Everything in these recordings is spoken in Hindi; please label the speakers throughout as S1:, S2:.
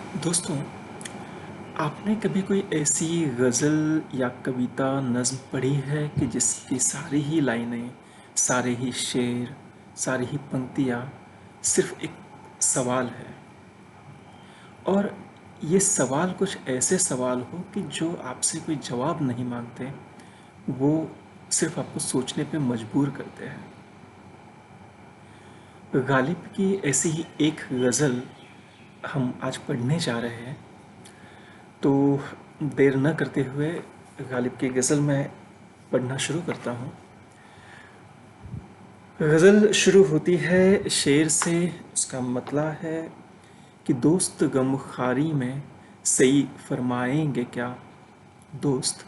S1: दोस्तों, आपने कभी कोई ऐसी गज़ल या कविता नज़्म पढ़ी है कि जिसकी सारी ही लाइनें, सारे ही शेर, सारी ही पंक्तियाँ सिर्फ़ एक सवाल है और ये सवाल कुछ ऐसे सवाल हो कि जो आपसे कोई जवाब नहीं माँगते, वो सिर्फ़ आपको सोचने पे मजबूर करते हैं। गालिब की ऐसी ही एक गज़ल हम आज पढ़ने जा रहे हैं। तो देर न करते हुए गालिब की गज़ल मैं पढ़ना शुरू करता हूँ। गज़ल शुरू होती है शेर से। उसका मतला है कि दोस्त गमखारी में सही फरमाएंगे क्या। दोस्त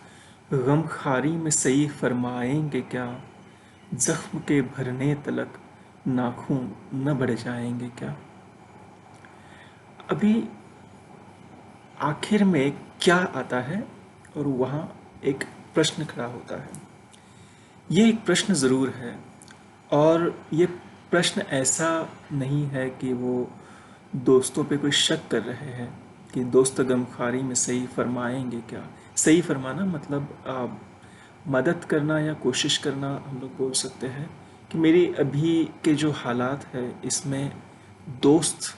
S1: गमखारी में सही फरमाएंगे क्या। जख्म के भरने तलक नाखून न बढ़ जाएंगे क्या। अभी आखिर में क्या आता है और वहाँ एक प्रश्न खड़ा होता है। ये एक प्रश्न ज़रूर है और ये प्रश्न ऐसा नहीं है कि वो दोस्तों पे कोई शक कर रहे हैं कि दोस्त गमखारी में सही फरमाएंगे क्या। सही फरमाना मतलब मदद करना या कोशिश करना हम लोग बोल सकते हैं कि मेरी अभी के जो हालात है इसमें दोस्त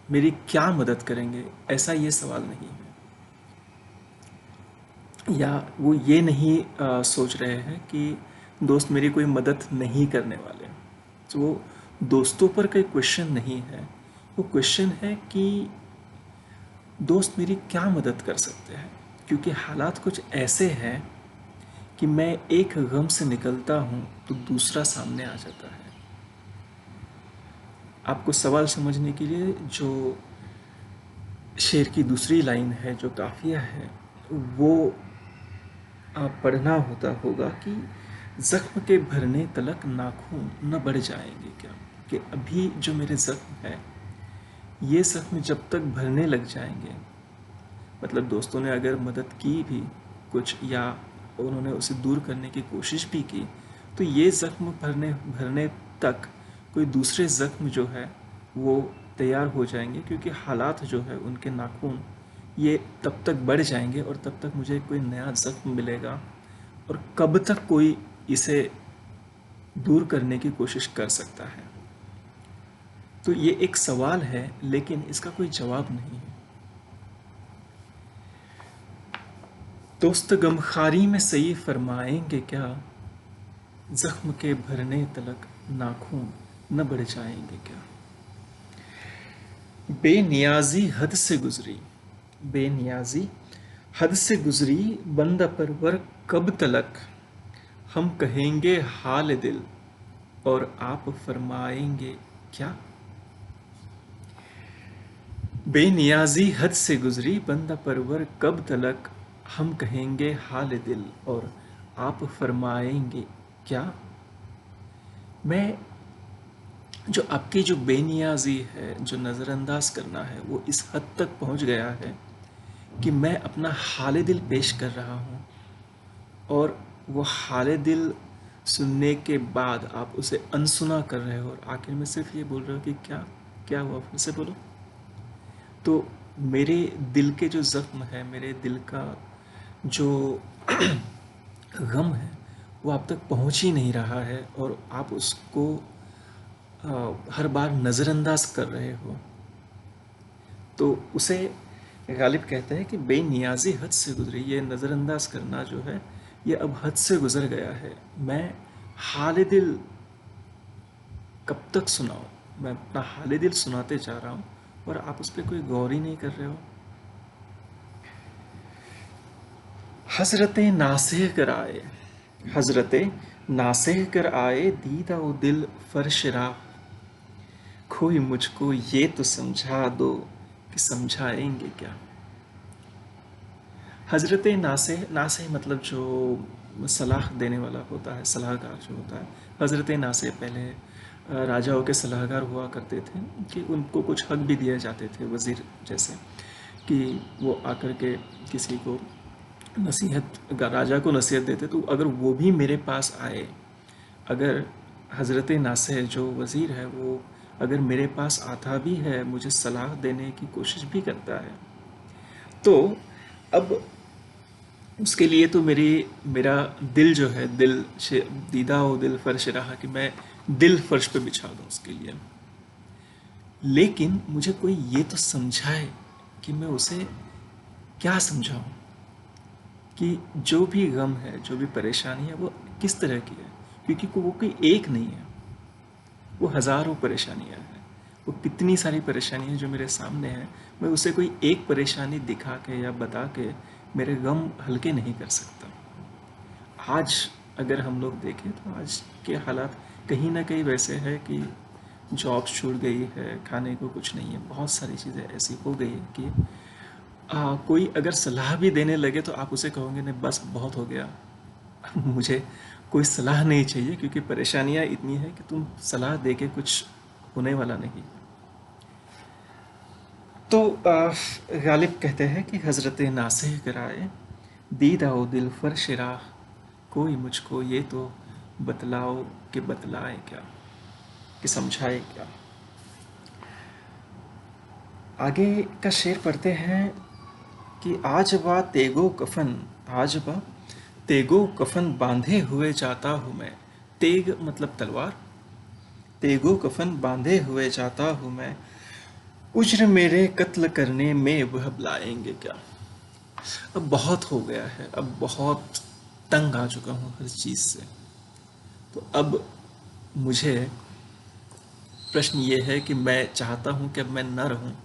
S1: मेरी क्या मदद करेंगे, ऐसा ये सवाल नहीं है। या वो ये नहीं सोच रहे हैं कि दोस्त मेरी कोई मदद नहीं करने वाले। तो वो दोस्तों पर कोई क्वेश्चन नहीं है, वो क्वेश्चन है कि दोस्त मेरी क्या मदद कर सकते हैं। क्योंकि हालात कुछ ऐसे हैं कि मैं एक गम से निकलता हूँ तो दूसरा सामने आ जाता है। आपको सवाल समझने के लिए जो शेर की दूसरी लाइन है, जो काफिया है, वो आप पढ़ना होता होगा कि जख्म के भरने तलक नाखून न बढ़ जाएंगे क्या। कि अभी जो मेरे जख्म है, ये जख्म जब तक भरने लग जाएंगे, मतलब दोस्तों ने अगर मदद की भी कुछ या उन्होंने उसे दूर करने की कोशिश भी की, तो ये जख्म भरने भरने तक कोई दूसरे जख्म जो है वो तैयार हो जाएंगे। क्योंकि हालात जो है उनके नाखून ये तब तक बढ़ जाएंगे और तब तक मुझे कोई नया जख्म मिलेगा और कब तक कोई इसे दूर करने की कोशिश कर सकता है। तो ये एक सवाल है लेकिन इसका कोई जवाब नहीं है। दोस्त गमखारी में सही फरमाएंगे क्या। जख्म के भरने तलक नाखून न बढ़ जाएंगे क्या। बेनियाजी हद से गुजरी, बेनियाजी हद से गुजरी बंदा परवर कब तलक। हम कहेंगे हाल दिल और आप फरमाएंगे क्या। बेनियाजी हद से गुजरी बंदा परवर कब तलक। हम कहेंगे हाल दिल और आप फरमाएंगे क्या। मैं जो आपकी जो बेनियाजी है, जो नज़रअंदाज करना है, वो इस हद तक पहुंच गया है कि मैं अपना हाल दिल पेश कर रहा हूँ और वो हाल दिल सुनने के बाद आप उसे अनसुना कर रहे हो और आखिर में सिर्फ ये बोल रहे हो कि क्या क्या हुआ, फिर से बोलो। तो मेरे दिल के जो ज़ख्म है, मेरे दिल का जो गम है, वो आप तक पहुंच ही नहीं रहा है और आप उसको हर बार नज़रअंदाज कर रहे हो। तो उसे गालिब कहते हैं कि बेनियाजी हद से गुजरी। ये नज़रअंदाज करना जो है ये अब हद से गुजर गया है। मैं हाल दिल कब तक सुनाऊं, मैं अपना हाल दिल सुनाते जा रहा हूँ और आप उस पर कोई गौर ही नहीं कर रहे हो। हजरत नासेह कर आए, हजरत नासेह कर आए दीदा वो दिल फर्श राह। कोई मुझको ये तो समझा दो कि समझाएंगे क्या। हजरत नासेह, नासेह मतलब जो सलाह देने वाला होता है, सलाहकार जो होता है। हजरत नासेह पहले राजाओं के सलाहकार हुआ करते थे कि उनको कुछ हक भी दिए जाते थे, वज़ीर जैसे, कि वो आकर के किसी को नसीहत, राजा को नसीहत देते। तो अगर वो भी मेरे पास आए, अगर हजरत नासेह जो वज़ीर है वो अगर मेरे पास आता भी है, मुझे सलाह देने की कोशिश भी करता है, तो अब उसके लिए तो मेरा दिल जो है, दिल से दीदा हो दिल फर्श रहा, कि मैं दिल फर्श पे बिछा दूँ उसके लिए। लेकिन मुझे कोई ये तो समझाए कि मैं उसे क्या समझाऊं, कि जो भी गम है, जो भी परेशानी है, वो किस तरह की है। क्योंकि वो कोई एक नहीं है, वो हज़ारों परेशानियां हैं। वो कितनी सारी परेशानियां जो मेरे सामने हैं, मैं उसे कोई एक परेशानी दिखा के या बता के मेरे गम हल्के नहीं कर सकता। आज अगर हम लोग देखें तो आज के हालात कहीं ना कहीं वैसे है कि जॉब छूट गई है, खाने को कुछ नहीं है, बहुत सारी चीज़ें ऐसी हो गई है कि कोई अगर सलाह भी देने लगे तो आप उसे कहोगे नहीं, बस बहुत हो गया, मुझे कोई सलाह नहीं चाहिए, क्योंकि परेशानियां इतनी है कि तुम सलाह दे के कुछ होने वाला नहीं। तो गालिब कहते हैं कि हज़रत नासिह कराए, दीदाओ दिल फर्श राह, कोई मुझको ये तो बतलाओ कि बतलाए क्या, कि समझाए क्या। आगे का शेर पढ़ते हैं कि आज बा तेगो कफन, आज बा तेगो कफन बांधे हुए जाता हूँ मैं। तेग मतलब तलवार। तेगो कफन बांधे हुए जाता हूँ मैं, उज्र मेरे कत्ल करने में वह बुलाएंगे क्या। अब बहुत हो गया है, अब बहुत तंग आ चुका हूँ हर चीज़ से। तो अब मुझे प्रश्न ये है कि मैं चाहता हूँ कि अब मैं न रहूँ,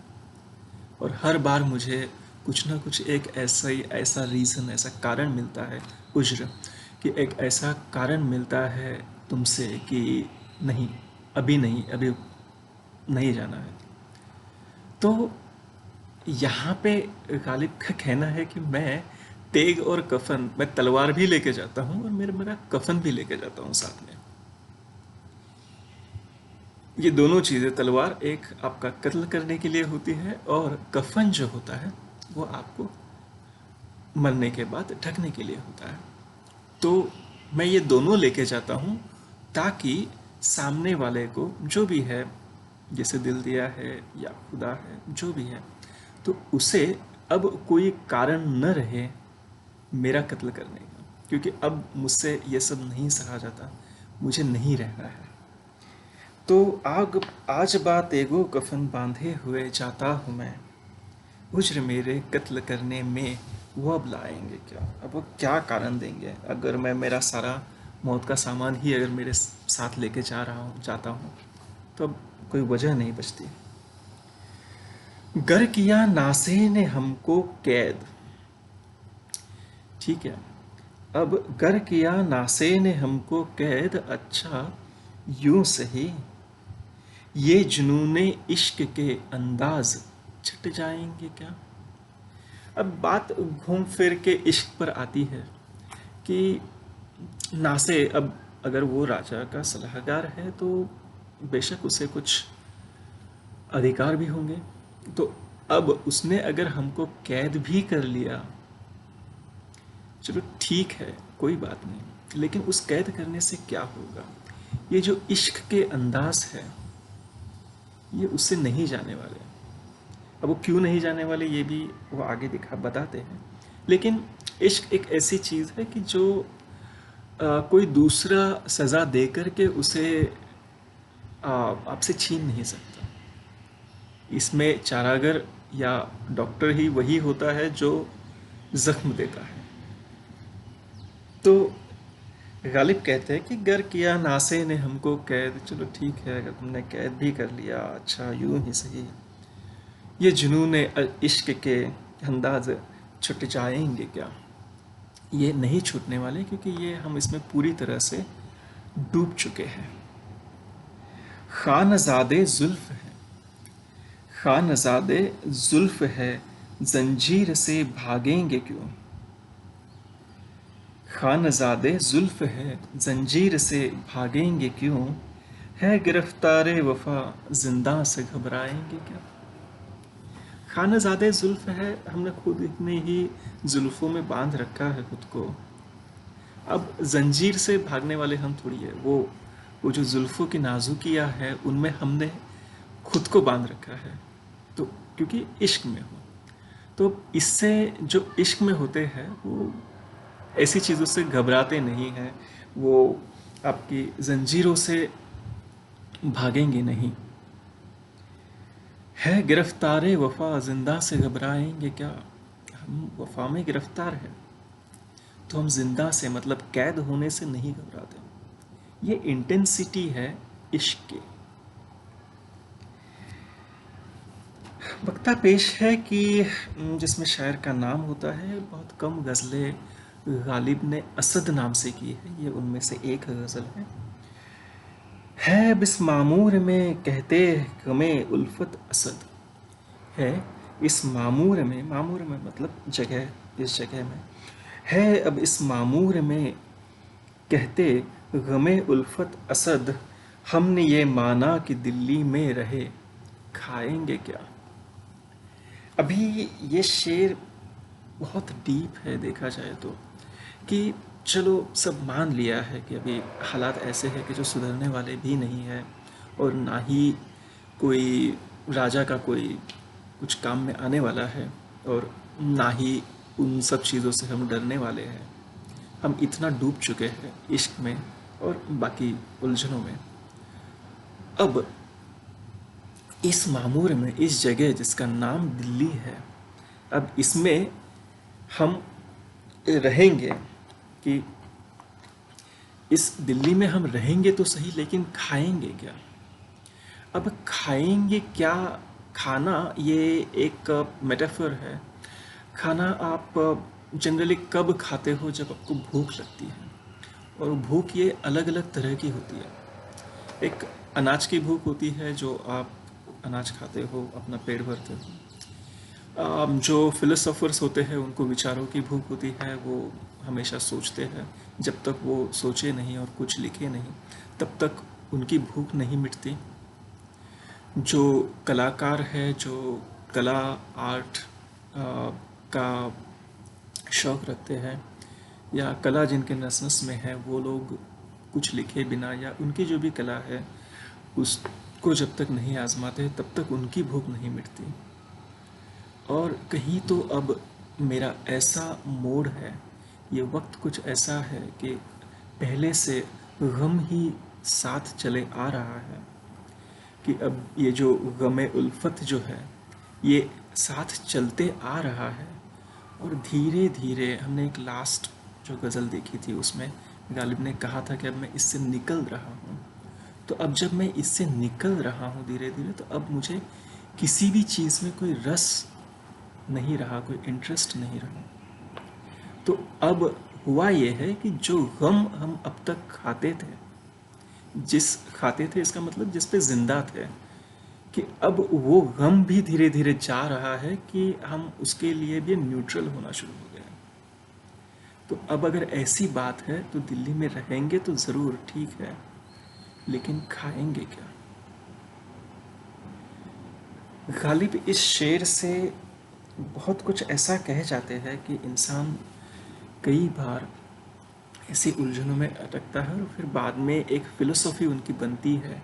S1: और हर बार मुझे कुछ ना कुछ एक ऐसा रीज़न, ऐसा कारण मिलता है, उज्र, कि एक ऐसा कारण मिलता है तुमसे कि नहीं, अभी नहीं, अभी नहीं जाना है। तो यहाँ पे गालिब का कहना है कि मैं तेग और कफन, मैं तलवार भी लेके जाता हूँ और मेरा कफन भी लेके जाता हूँ साथ में। ये दोनों चीज़ें, तलवार एक आपका कत्ल करने के लिए होती है, और कफन जो होता है वो आपको मरने के बाद ढकने के लिए होता है। तो मैं ये दोनों लेके जाता हूँ ताकि सामने वाले को जो भी है, जैसे दिल दिया है या खुदा है, जो भी है, तो उसे अब कोई कारण न रहे मेरा कत्ल करने का, क्योंकि अब मुझसे ये सब नहीं सहा जाता, मुझे नहीं रहना है। तो आग आज बात एगो कफन बांधे हुए जाता हूँ मैं, उज्र मेरे कत्ल करने में वो अब लाएंगे क्या। अब वो क्या कारण देंगे अगर मैं मेरा सारा मौत का सामान ही अगर मेरे साथ लेके जाता हूँ, तो अब कोई वजह नहीं बचती। गर किया नासे ने हमको कैद, ठीक है। अब गर किया नासे ने हमको कैद, अच्छा यूं सही ये जुनूने इश्क के अंदाज छट जाएंगे क्या। अब बात घूम फिर के इश्क पर आती है कि नासे, अब अगर वो राजा का सलाहकार है तो बेशक उसे कुछ अधिकार भी होंगे। तो अब उसने अगर हमको कैद भी कर लिया, चलो ठीक है, कोई बात नहीं, लेकिन उस कैद करने से क्या होगा। ये जो इश्क के अंदाज है, ये उससे नहीं जाने वाले। अब वो क्यों नहीं जाने वाले ये भी वो आगे बताते हैं। लेकिन इश्क एक ऐसी चीज़ है कि जो कोई दूसरा सज़ा दे कर के उसे आपसे छीन नहीं सकता। इसमें चारागर या डॉक्टर ही वही होता है जो जख्म देता है। तो गालिब कहते हैं कि गर किया नासे ने हमको कैद, चलो ठीक है, अगर तुमने कैद भी कर लिया, अच्छा यूं ही सही, ये जुनून इश्क के अंदाज छुट जाएंगे क्या। ये नहीं छूटने वाले, क्योंकि ये हम इसमें पूरी तरह से डूब चुके हैं। खानज़ादे जुल्फ है, खानज़ादे जुल्फ है, जंजीर से भागेंगे क्यों। खानज़ादे जुल्फ है, जंजीर से भागेंगे क्यों, है गिरफ्तार वफा, जिंदा से घबराएंगे क्या। खानज़ादे जुल्फ है, हमने खुद इतने ही जुल्फ़ों में बांध रखा है खुद को। अब जंजीर से भागने वाले हम थोड़ी है, वो जो जुल्फ़ों की नाजुकियाँ है उनमें हमने खुद को बांध रखा है। तो क्योंकि इश्क में हो, तो इससे जो इश्क में होते हैं वो ऐसी चीज़ों से घबराते नहीं हैं, वो आपकी जंजीरों से भागेंगे नहीं। है गिरफ्तारे वफा जिंदा से घबराएंगे क्या? हम वफा में गिरफ्तार हैं तो हम जिंदा से मतलब कैद होने से नहीं घबराते। ये इंटेंसिटी है इश्क की। वक्ता पेश है कि जिसमें शायर का नाम होता है, बहुत कम गज़लें गालिब ने असद नाम से की है, ये उनमें से एक गज़ल है बिस मामूर में कहते गमे उल्फत असद। है इस मामूर में मतलब जगह, इस जगह में है अब इस मामूर में कहते गमे उल्फत असद। हमने ये माना कि दिल्ली में रहे खाएंगे क्या। अभी ये शेर बहुत डीप है देखा जाए तो, कि चलो सब मान लिया है कि अभी हालात ऐसे हैं कि जो सुधरने वाले भी नहीं है, और ना ही कोई राजा का कोई कुछ काम में आने वाला है, और ना ही उन सब चीज़ों से हम डरने वाले हैं। हम इतना डूब चुके हैं इश्क में और बाकी उलझनों में। अब इस मामूर में, इस जगह जिसका नाम दिल्ली है, अब इसमें हम रहेंगे कि इस दिल्ली में हम रहेंगे तो सही, लेकिन खाएंगे क्या। अब खाएंगे क्या, खाना ये एक मेटाफर है। खाना आप जनरली कब खाते हो, जब आपको भूख लगती है, और भूख ये अलग अलग तरह की होती है। एक अनाज की भूख होती है, जो आप अनाज खाते हो अपना पेट भरते हो। जो फिलोसोफर्स होते हैं उनको विचारों की भूख होती है, वो हमेशा सोचते हैं। जब तक वो सोचे नहीं और कुछ लिखे नहीं, तब तक उनकी भूख नहीं मिटती। जो कलाकार है, जो कला आर्ट का शौक़ रखते हैं, या कला जिनके नस नस में है, वो लोग कुछ लिखे बिना या उनकी जो भी कला है उसको जब तक नहीं आजमाते तब तक उनकी भूख नहीं मिटती। और कहीं तो अब मेरा ऐसा मोड़ है, ये वक्त कुछ ऐसा है कि पहले से गम ही साथ चले आ रहा है, कि अब ये जो गमे उल्फत जो है ये साथ चलते आ रहा है। और धीरे धीरे, हमने एक लास्ट जो गज़ल देखी थी उसमें गालिब ने कहा था कि अब मैं इससे निकल रहा हूँ। तो अब जब मैं इससे निकल रहा हूँ धीरे धीरे, तो अब मुझे किसी भी चीज़ में कोई रस नहीं रहा, कोई इंटरेस्ट नहीं रहा। तो अब हुआ ये है कि जो गम हम अब तक खाते थे, खाते थे इसका मतलब जिस पे जिंदा थे, कि अब वो गम भी धीरे धीरे जा रहा है कि हम उसके लिए भी न्यूट्रल होना शुरू हो गए। तो अब अगर ऐसी बात है तो दिल्ली में रहेंगे तो ज़रूर ठीक है, लेकिन खाएंगे क्या। गालिब इस शेर से बहुत कुछ ऐसा कह जाते हैं कि इंसान कई बार ऐसी उलझनों में अटकता है, और फिर बाद में एक फ़िलोसॉफ़ी उनकी बनती है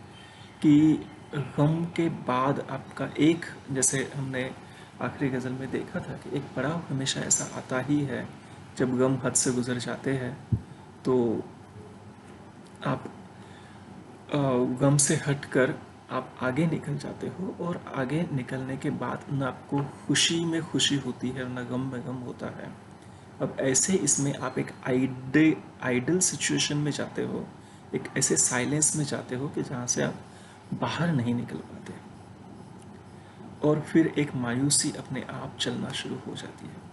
S1: कि गम के बाद आपका एक, जैसे हमने आखिरी गज़ल में देखा था कि एक पड़ाव हमेशा ऐसा आता ही है जब गम हद से गुज़र जाते हैं, तो आप गम से हटकर आप आगे निकल जाते हो, और आगे निकलने के बाद न आपको खुशी में खुशी होती है और न गम में गम होता है। अब ऐसे इसमें आप एक आइडल सिचुएशन में जाते हो, एक ऐसे साइलेंस में जाते हो कि जहाँ से आप बाहर नहीं निकल पाते, और फिर एक मायूसी अपने आप चलना शुरू हो जाती है।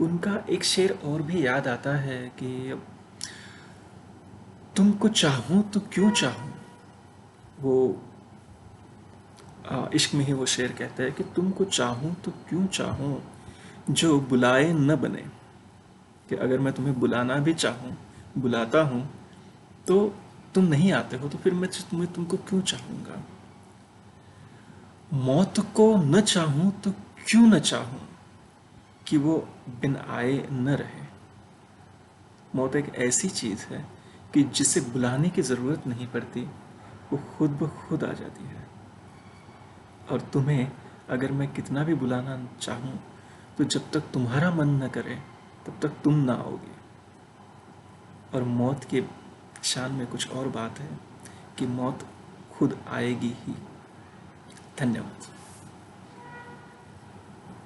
S1: उनका एक शेर और भी याद आता है कि तुमको चाहूँ तो क्यों चाहूँ। वो इश्क में ही वो शेर कहता है कि तुमको चाहूँ तो क्यों चाहूँ, जो बुलाए न बने। कि अगर मैं तुम्हें बुलाना भी चाहूँ, बुलाता हूँ, तो तुम नहीं आते हो, तो फिर मैं तुमको क्यों चाहूँगा। मौत को न चाहूँ तो क्यों न चाहूँ, कि वो बिन आए न रहे। मौत एक ऐसी चीज़ है कि जिसे बुलाने की ज़रूरत नहीं पड़ती, वो खुद ब खुद आ जाती है। और तुम्हें अगर मैं कितना भी बुलाना चाहूँ तो जब तक तुम्हारा मन न करे तब तक तुम ना आओगे। और मौत के शान में कुछ और बात है कि मौत खुद आएगी ही। धन्यवाद।